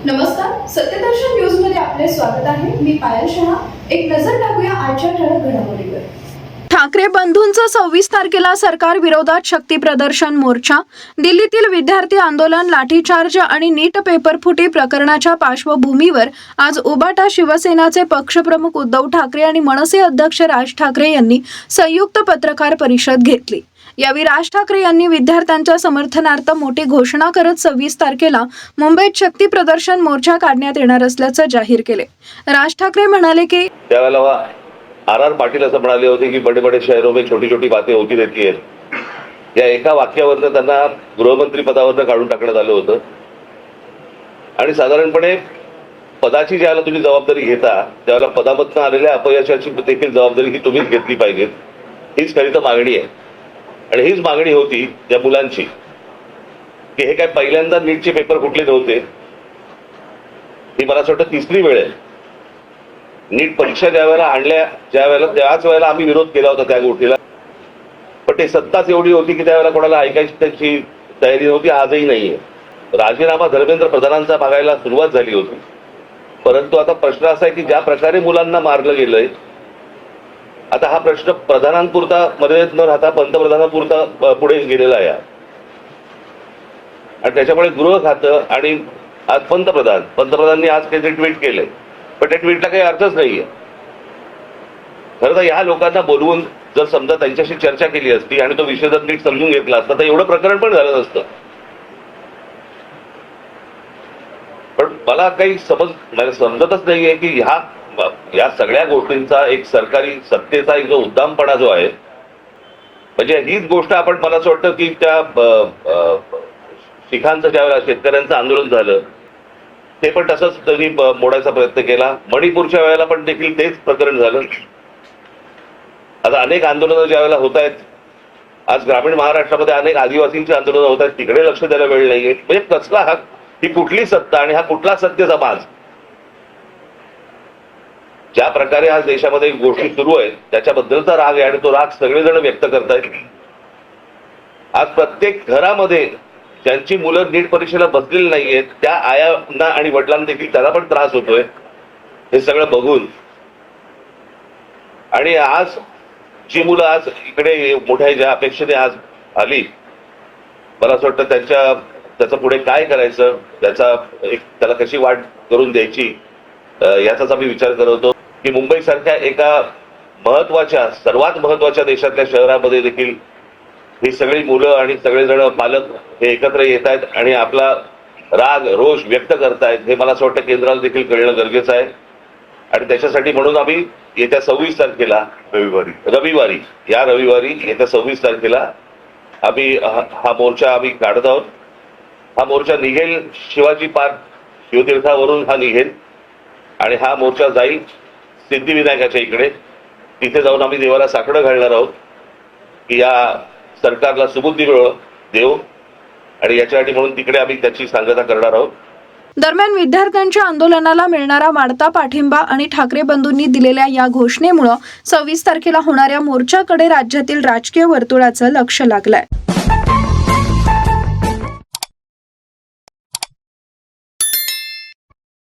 नमस्कार, सत्यदर्शन न्यूज मध्ये आपले स्वागत आहे। मी पायल शहा। एक नजर टाकूया आजच्या ठळक घडामोडीवर। ठाकरे बंधूंचा 26 तारखेला सरकार विरोधात शक्ती प्रदर्शन मोर्चा। दिल्लीतील विद्यार्थी आंदोलन, लाठीचार्ज आणि नीट पेपर फुटी प्रकरणाच्या पार्श्वभूमीवर आज उबाटा शिवसेनाचे पक्षप्रमुख उद्धव ठाकरे आणि मनसे अध्यक्ष राज ठाकरे यांनी संयुक्त पत्रकार परिषद घेतली। यावेळी राज ठाकरे यांनी विद्यार्थ्यांच्या समर्थनार्थ मोठी घोषणा करत 26 तारखेला मुंबईत शक्ती प्रदर्शन मोर्चा काढण्यात येणार असल्याचं जाहीर केले। राज ठाकरे म्हणाले की त्यावेळेला आर पाटील असं म्हणाले होते की बडे बडे शहरों में छोटी छोटी बातें होती रहती है, या एका वाक्यावरनं त्यांना गृहमंत्री पदावरनं काढून टाकण्यात आलं होतं। आणि साधारणपणे पदाची ज्यावेळेला तुम्ही जबाबदारी घेता त्यावेळेला पदामधनं आलेल्या अपयशाची देखील जबाबदारी ही तुम्हीच घेतली पाहिजे, हीच खरी तर मागणी आहे। आणि हीच मागणी होती त्या मुलांची की हे काय पहिल्यांदा नीटचे पेपर कुठले नव्हते, ही मला असं वाटतं तिसरी वेळ आहे। नीट परीक्षा ज्या वेळेला आणल्या त्याच वेळेला आम्ही विरोध केला होता त्या गोष्टीला, पण ते सत्ताच एवढी होती की त्यावेळेला कोणाला ऐकायची त्यांची तयारी नव्हती, आजही नाहीये। राजीनामा धर्मेंद्र प्रधानांचा मागायला सुरुवात झाली होती, परंतु आता प्रश्न असा आहे की ज्या प्रकारे मुलांना मारलं गेलंय, आता हा प्रश्न प्रधानांपुरता मर्यादित न राहता पंतप्रधानांपुरता पुढे गेलेला आहे। आणि त्याच्यामुळे गृह खातं आणि आज पंतप्रधानांनी आज काहीतरी ट्विट केलंय, पण त्या ट्विटला काही अर्थच नाहीये। खरं तर या लोकांना बोलवून जर समजा त्यांच्याशी चर्चा केली असती आणि तो विषय जर नीट समजून घेतला असता तर एवढं प्रकरण पण झालं नसतं। पण मला काही समजतच नाहीये की या सगळ्या गोष्टींचा एक सरकारी सत्तेचा एक जो उद्दामपणा जो आहे, म्हणजे हीच गोष्ट आपण मला असं वाटतं की त्या शिखांचं ज्यावेळेला शेतकऱ्यांचं आंदोलन झालं ते पण तसंच त्यांनी मोडायचा प्रयत्न केला। मणिपूरच्या वेळेला पण देखील तेच प्रकरण झालं। आता अनेक आंदोलनं ज्या वेळेला होत आहेत, आज ग्रामीण महाराष्ट्रामध्ये अनेक आदिवासींची आंदोलनं होत आहेत, तिकडे लक्ष द्यायला वेळ नाहीये। म्हणजे कसला हा, ही कुठली सत्ता आणि हा कुठला सत्य समाज? ज्या प्रकारे आज देशामध्ये गोष्टी सुरू आहेत त्याच्याबद्दलचा राग आहे आणि तो राग सगळेजण व्यक्त करतायत। आज प्रत्येक घरामध्ये ज्यांची मुलं नीट परीक्षेला बसलेली नाहीयेत त्या आयांना आणि वडिलांना देखील त्याला पण त्रास होतोय हे सगळं बघून। आणि आज जी मुलं आज इकडे मोठ्या ज्या अपेक्षेने आज आली, मला असं वाटतं त्याचं पुढे काय करायचं, त्याला कशी वाट करून द्यायची याचाच आम्ही विचार करत होतो की मुंबईसारख्या एका सर्वात महत्वाच्या देशातल्या शहरामध्ये देखील ही सगळी मुलं आणि सगळेजण पालक हे एकत्र येत आहेत आणि आपला राग रोष व्यक्त करतायत, हे मला असं वाटतं केंद्राला देखील कळणं गरजेचं आहे। आणि त्याच्यासाठी म्हणून आम्ही येत्या 26 तारखेला रविवारी येत्या 26 तारखेला आम्ही हा मोर्चा आम्ही काढत आहोत। हा मोर्चा निघेल शिवाजी पार्क शिवतीर्थावरून हा निघेल आणि हा मोर्चा जाईल सिद्धिविनायकाच्या इकडे, तिथे जाऊन आम्ही देवाला साकडं घालणार आहोत की या सरकारला सुबुद्धी देव, आणि याच्यासाठी म्हणून तिकडे आम्ही त्याची सांगता करणार आहोत। दरम्यान विद्यार्थ्यांच्या आंदोलनाला मिळणारा वाढता पाठिंबा आणि ठाकरे बंधूंनी दिलेल्या या घोषणेमुळे 26 तारखेला होणाऱ्या मोर्चाकडे राज्यातील राजकीय वर्तुळाचं लक्ष लागलंय।